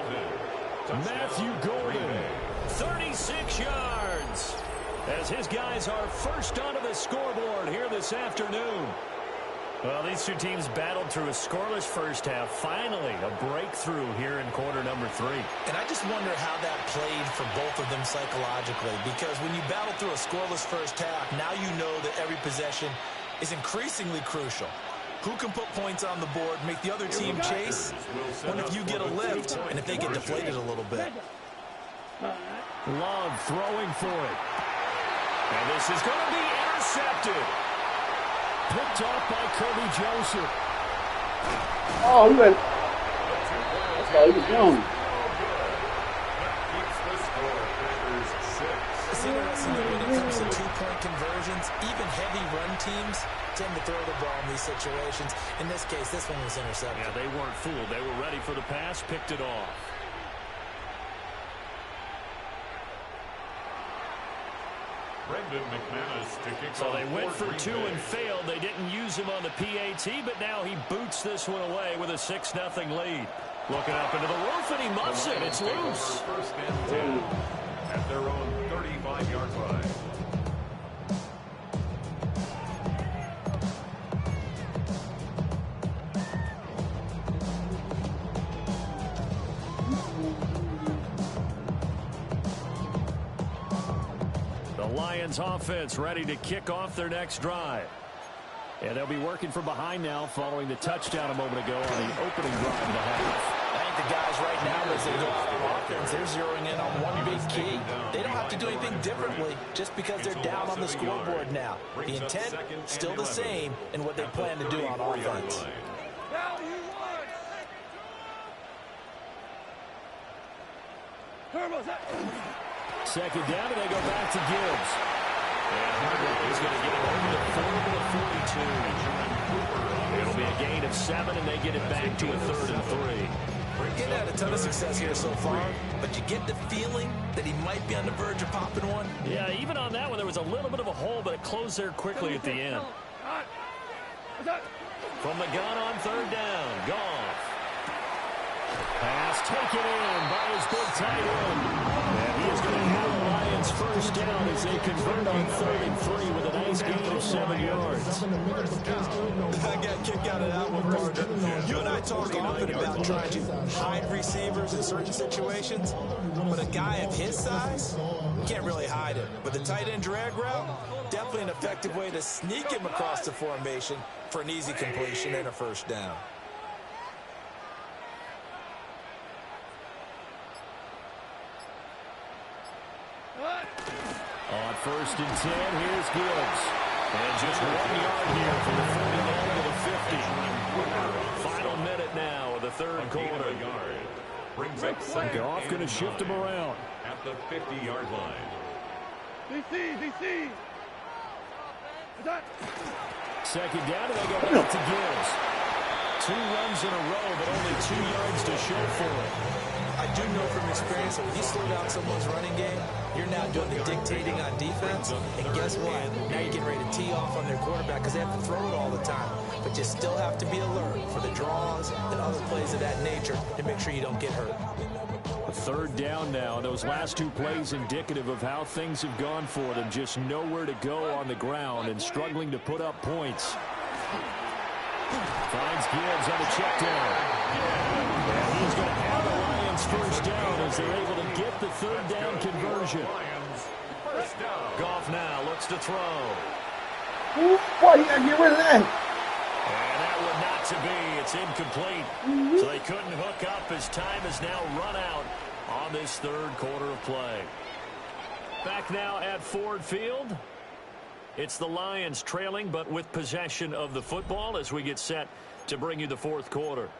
Matthew Golden, 36 yards. As his guys are first onto the scoreboard here this afternoon. Well, these two teams battled through a scoreless first half. Finally, a breakthrough here in quarter number 3. And I just wonder how that played for both of them psychologically. Because when you battle through a scoreless first half, now you know that every possession is increasingly crucial. Who can put points on the board, make the other team chase? What if you get a lift and if they get deflated a little bit? Love throwing for it. And this is going to be intercepted. Picked off by Kirby Joseph. Oh, look. That's how he was going. It's interesting that when it comes to 2-point conversions, even heavy run teams tend to throw the ball in these situations. In this case, this one was intercepted. Yeah, they weren't fooled. They were ready for the pass, picked it off. So they went for 2 and failed. They didn't use him on the PAT, but now he boots this one away with a 6-0 lead. Looking up into the roof, and he muffs it. It's loose. 1st and 10 at their own 35-yard line. Lions offense ready to kick off their next drive. And they'll be working from behind now following the touchdown a moment ago on the opening drive of the half. I think the guys right now, as they go out on offense, they're zeroing in on one big key. They don't have to do anything differently just because they're down on the scoreboard now. The intent, still the same in what they plan to do on offense. Second down, and they go back to Gibbs. And Hargrave is going to get it over the 40 to 42. It'll be a gain of 7, and they get it back to a 3rd and 3. He's had a ton of success here so far, but you get the feeling that he might be on the verge of popping one. Yeah, even on that one, there was a little bit of a hole, but it closed there quickly at the end. From the gun on 3rd down, Goff. Pass taken in by his big tight end. And he is going to have the Lions first down as they convert on 3rd and 3 with a nice gain of 7 yards. I got a kick out of that one, partner. You and I talk often about trying to hide receivers in certain situations, but a guy of his size can't really hide him. But the tight end drag route, definitely an effective way to sneak him across the formation for an easy completion and a first down. On 1st and 10, here's Gibbs. And just 1 yard here from the 49 to the 50. Final minute now of the 3rd quarter. Brings up second. Goff going to shift him around. At the 50-yard line. DC. Second down, and they go back to Gibbs. 2 runs in a row, but only 2 yards to show for it. I do know from experience that when you slow down someone's running game, you're now doing the dictating on defense. And guess what? Now you're getting ready to tee off on their quarterback because they have to throw it all the time. But you still have to be alert for the draws and other plays of that nature to make sure you don't get hurt. A 3rd down now. Those last 2 plays indicative of how things have gone for them. Just nowhere to go on the ground and struggling to put up points. Finds Gibbs on the check down. And he's going to have the Lions first down as they're able to get the 3rd down conversion. Goff now looks to throw. Ooh, boy, you gotta get rid of that. And that one not to be. It's incomplete. So they couldn't hook up as time is now run out on this 3rd quarter of play. Back now at Ford Field. It's the Lions trailing, but with possession of the football as we get set to bring you the 4th quarter.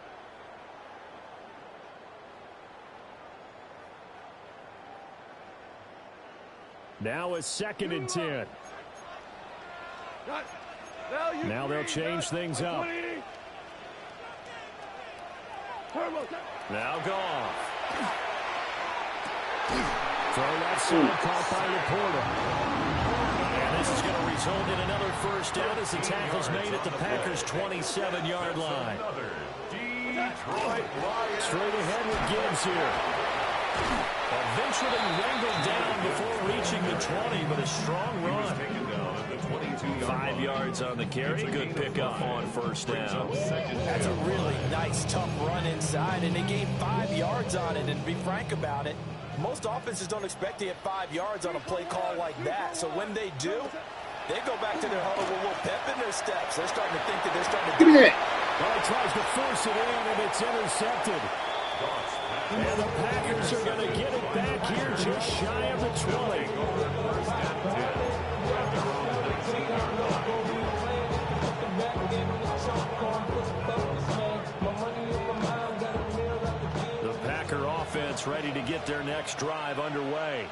Now it's 2nd and 10. Now they'll change things up. Now Goff. Throw that side caught by Laporta. And this is going to result in another first down as the tackle's made at the Packers' 27-yard line. Straight ahead with Gibbs here. Eventually wrangled down before reaching the 20, but a strong run. 5 yards on the carry. Good pickup on first down. That's a really nice, tough run inside, and they gained 5 yards on it. And to be frank about it, most offenses don't expect to get 5 yards on a play call like that. So when they do, they go back to their huddle with a little pep in their steps. They're starting to think that they're starting to do it. Well, he tries to force it in, and it's intercepted. And the Packers are going to get it back here just shy of the 20. The Packer offense ready to get their next drive underway.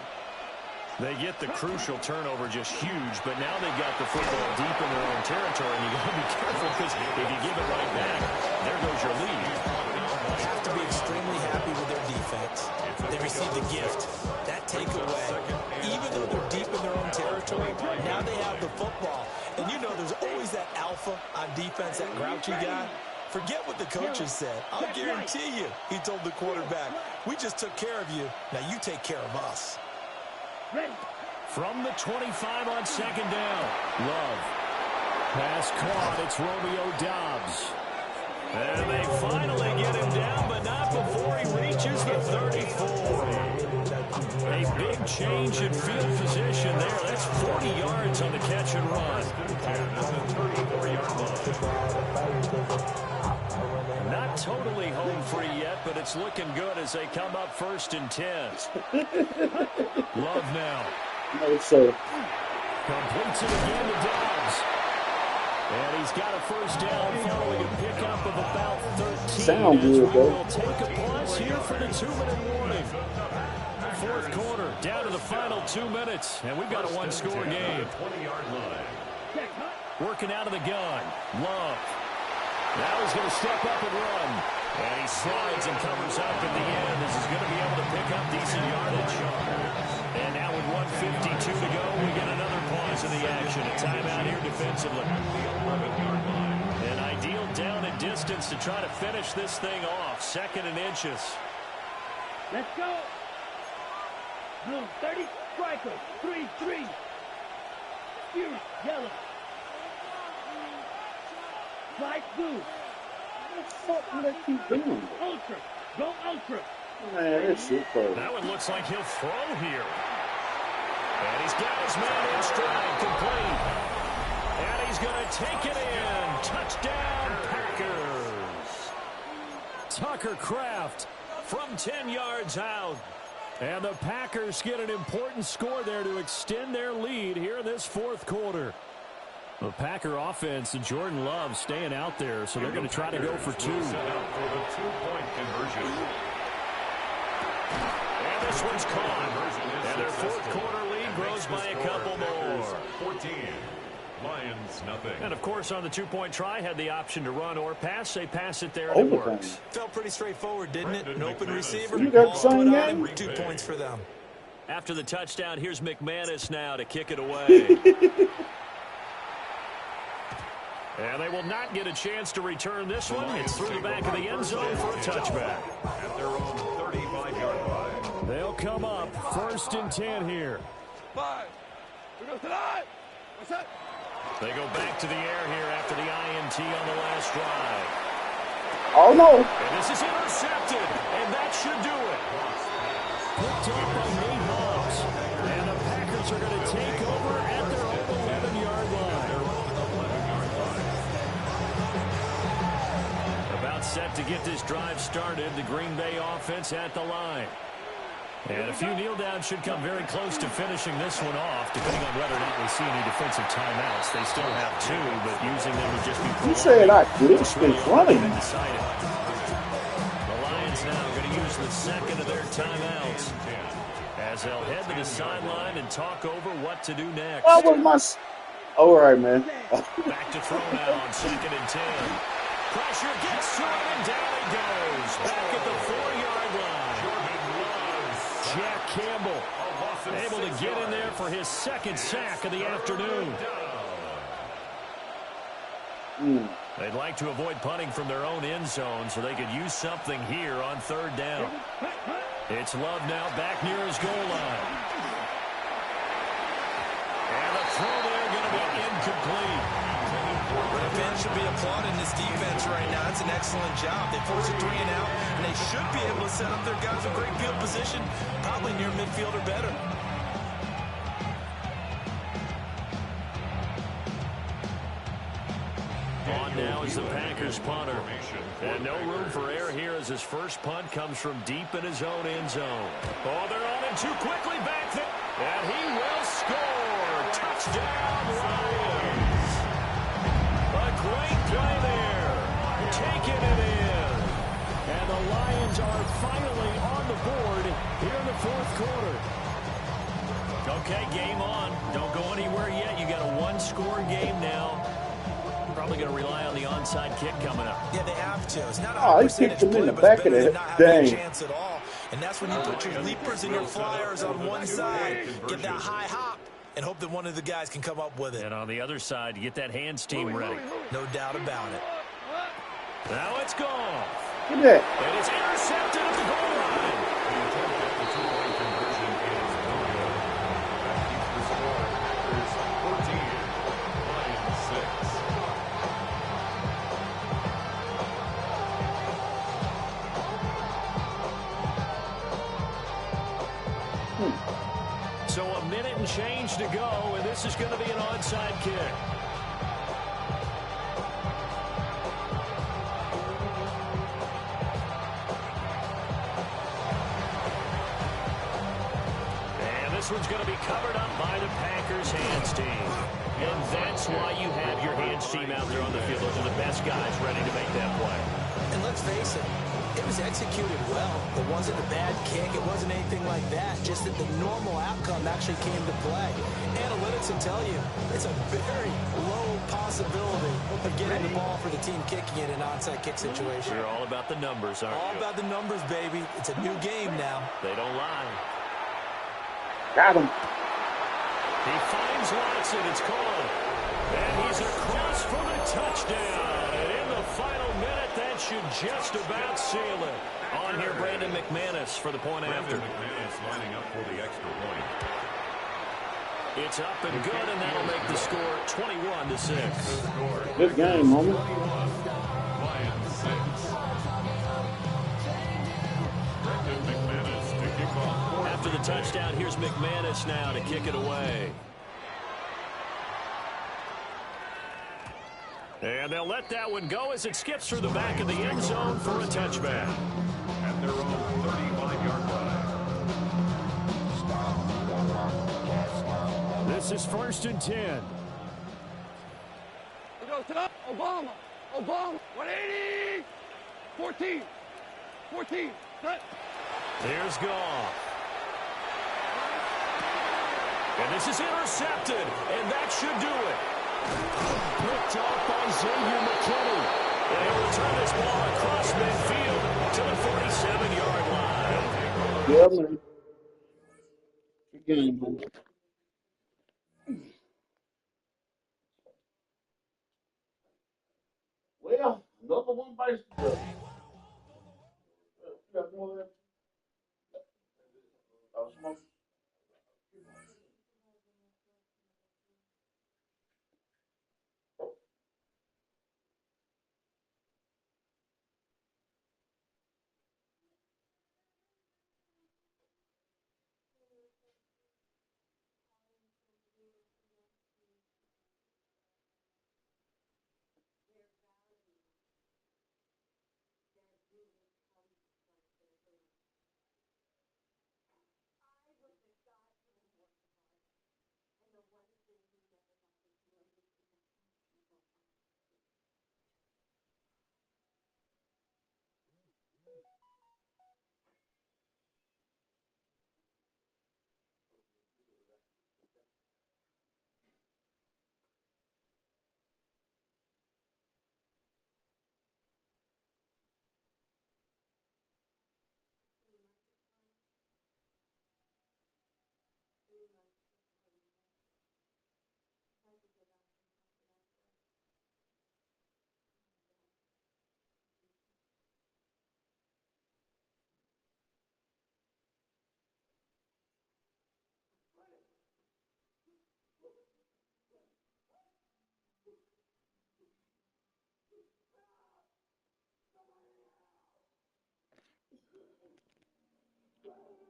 They get the crucial turnover, just huge, but now they've got the football deep in their own territory, and you got to be careful because if you give it right back, there goes your lead. They have to be extremely happy with their defense. They received a gift. That takeaway, even though they're deep in their own territory, now they have the football. And you know there's always that alpha on defense, that grouchy guy. Forget what the coaches said. I'll guarantee you, he told the quarterback, we just took care of you. Now you take care of us. From the 25 on second down. Love. Pass caught. It's Romeo Doubs. And they finally get him down, but not before he reaches the 34. A big change in field position there. That's 40 yards on the catch and run. Not totally home free yet, but it's looking good as they come up 1st and 10. Love now. No, sir. Completes it again to Doubs. And he's got a first down following a pickup of about 13. Sound good, though. We'll take a pause here for the 2-minute warning. 4th quarter, down to the final 2 minutes, and we've got a one-score game. Working out of the gun. Love. Now he's going to step up and run. And he slides and covers up at the end. This is going to be able to pick up decent yardage. And now with 1:52 to go, we get another pause in the action. A timeout here defensively. An ideal down and distance distance to try to finish this thing off. 2nd and inches. Let's go. Blue 30, striker, 3-3. Fury, yellow. Slide blue. What the fuck do they keep doing? Ultra, go ultra. Man, this shit crazy. That one looks like he'll throw here. And he's got his man in stride, complete. And he's going to take it in. Touchdown, Packers. Tucker Kraft from 10 yards out. And the Packers get an important score there to extend their lead here in this 4th quarter. The Packer offense and Jordan Love staying out there, so they're going to try to go for 2. Set up for the 2-point conversion. And this one's caught. And their 4th quarter lead grows by a couple more. 14. Lions, nothing. And, of course, on the 2-point try, had the option to run or pass. They pass it there, and it works. Felt pretty straightforward, didn't it? An open receiver. You got the same game? 2 points for them. After the touchdown, here's McManus now to kick it away. And they will not get a chance to return this one. It's through the back of the end zone for a touchback. At their own 35-yard line. They'll come up 1st and 10 here. 5. We go to the line. What's that? They go back to the air here after the INT on the last drive. Oh, no. And this is intercepted, and that should do it. Picked up by Nate Hobbs. And the Packers are going to take over at their own 11-yard line. About set to get this drive started, the Green Bay offense at the line. And a few kneel downs should come very close to finishing this one off, depending on whether or not we see any defensive timeouts. They still have 2, but using them would just be You said I could speak funny. The Lions now going to use the 2nd of their timeouts as they'll head to the sideline and talk over what to do next. What was my... All right, man. Back to throw now on 2nd and 10. Pressure gets to him, and down he goes. Back at the 4-yard line. Jack Campbell able to get in there for his 2nd sack of the afternoon. They'd like to avoid punting from their own end zone so they could use something here on 3rd down. It's Love now back near his goal line. And the throw there going to be incomplete. The fans should be applauding this defense right now. It's an excellent job. They force a 3 and out, and they should be able to set up their guys in great field position, probably near midfield or better. On now is the Packers punter. And no room for error here as his first punt comes from deep in his own end zone. Oh, they're on him too quickly back there. And he will score. Touchdown, Lions. A great play there. Taking it in. And the Lions are finally on the board here in the 4th quarter. Okay, game on. Don't go anywhere yet. You got a 1-score game now. Probably going to rely on the onside kick coming up. Yeah, they have to. It's not a he kicked him in the back of the dang. Chance at all. And that's when you put your leapers and your flyers on one side, get that high hop, and hope that one of the guys can come up with it. And on the other side, you get that hands team ready. No doubt about it. Now it's gone. Look at that. And it's intercepted at the goal line. So a minute and change to go, and this is going to be an onside kick. And this one's going to be covered up by the Packers hands team. And that's why you have your hands team out there on the field. Those are the best guys ready to make that play. And let's face it, it was executed well. It wasn't a bad kick. It wasn't anything like that. Just that the normal outcome actually came to play. Analytics will tell you it's a very low possibility of getting the ball for the team kicking it in an onside kick situation. You're all about the numbers, aren't you? All about the numbers, baby. It's a new game now. They don't lie. Got him. He finds Watson. It's called. And he's across for the touchdown. And in the final minute, they should just about seal it. On here, Brandon McManus for the point after. McManus lining up for the extra point. It's up and good, and that'll make the score 21-6. Good game, homie. Lions 6. Brandon McManus to kick off. After the touchdown, here's McManus now to kick it away. And they'll let that one go as it skips through the back of the end zone for a touchback. At their own 35-yard line. This is 1st and 10. We go to Obama. 180. 14. Set. Here's Goff. And this is intercepted, and that should do it. Picked off by Xavier McKinney. And he'll return this ball across midfield to the 47-yard line. Yeah, man. Good game, man. Well, another one baseball. You got more of that? Smoke.